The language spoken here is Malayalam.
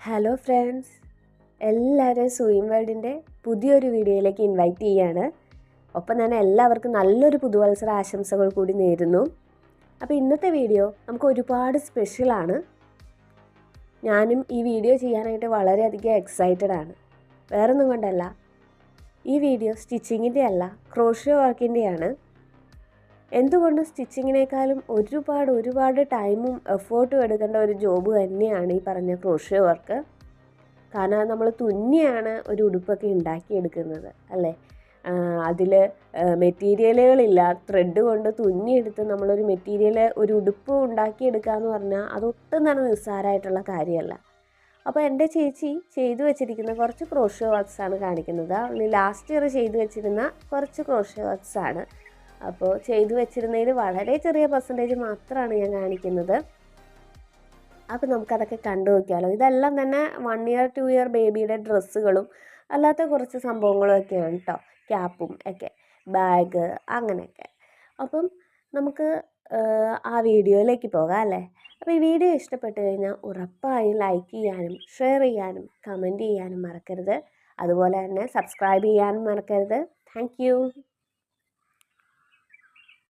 ഹലോ ഫ്രണ്ട്സ്, എല്ലാവരെയും സൂയിം വേൾഡിൻ്റെ പുതിയൊരു വീഡിയോയിലേക്ക് ഇൻവൈറ്റ് ചെയ്യാണ്. ഒപ്പം തന്നെ എല്ലാവർക്കും നല്ലൊരു പുതുവത്സര ആശംസകൾ കൂടി നേരുന്നു. അപ്പോൾ ഇന്നത്തെ വീഡിയോ നമുക്ക് ഒരുപാട് സ്പെഷ്യലാണ്. ഞാനും ഈ വീഡിയോ ചെയ്യാനായിട്ട് വളരെയധികം എക്സൈറ്റഡ് ആണ്. വേറൊന്നും കൊണ്ടല്ല, ഈ വീഡിയോ സ്റ്റിച്ചിങ്ങിൻ്റെ അല്ല, ക്രോഷ്യോ വർക്കിൻ്റെയാണ്. എന്തുകൊണ്ട് സ്റ്റിച്ചിങ്ങിനേക്കാളും ഒരുപാട് ടൈമും എഫേർട്ടും എടുക്കേണ്ട ഒരു ജോബ് തന്നെയാണ് ഈ പറഞ്ഞ ക്രോഷ്യോ വർക്ക്. കാരണം നമ്മൾ തുന്നിയാണ് ഒരു ഉടുപ്പൊക്കെ ഉണ്ടാക്കിയെടുക്കുന്നത് അല്ലേ. അതിൽ മെറ്റീരിയലുകളില്ല, ത്രെഡ് കൊണ്ട് തുന്നിയെടുത്ത് നമ്മളൊരു മെറ്റീരിയൽ ഒരു ഉടുപ്പ് ഉണ്ടാക്കിയെടുക്കുക എന്ന് പറഞ്ഞാൽ അതൊട്ടും തന്നെ നിസ്സാരമായിട്ടുള്ള കാര്യമല്ല. അപ്പോൾ എൻ്റെ ചേച്ചി ചെയ്തു വെച്ചിരിക്കുന്ന കുറച്ച് ക്രോഷ്യോ വർക്ക്സാണ് കാണിക്കുന്നത്. ലാസ്റ്റ് ഇയർ ചെയ്തു വെച്ചിരുന്ന കുറച്ച് ക്രോഷ്യോ വർക്ക്സാണ്. അപ്പോൾ ചെയ്തു വെച്ചിരുന്നതിൽ വളരെ ചെറിയ പെർസെൻറ്റേജ് മാത്രമാണ് ഞാൻ കാണിക്കുന്നത്. അപ്പോൾ നമുക്കതൊക്കെ കണ്ടു നോക്കിയാലോ. ഇതെല്ലാം തന്നെ 1 ഇയർ 2 ഇയർ ബേബിയുടെ ഡ്രസ്സുകളും അല്ലാത്ത കുറച്ച് സംഭവങ്ങളും ഒക്കെയാണ് കേട്ടോ. ക്യാപ്പും ഒക്കെ, ബാഗ് അങ്ങനെയൊക്കെ. അപ്പം നമുക്ക് ആ വീഡിയോയിലേക്ക് പോകാം അല്ലേ. അപ്പോൾ ഈ വീഡിയോ ഇഷ്ടപ്പെട്ട് കഴിഞ്ഞാൽ ഉറപ്പായും ലൈക്ക് ചെയ്യാനും ഷെയർ ചെയ്യാനും കമൻറ്റ് ചെയ്യാനും മറക്കരുത്. അതുപോലെ തന്നെ സബ്സ്ക്രൈബ് ചെയ്യാനും മറക്കരുത്. താങ്ക്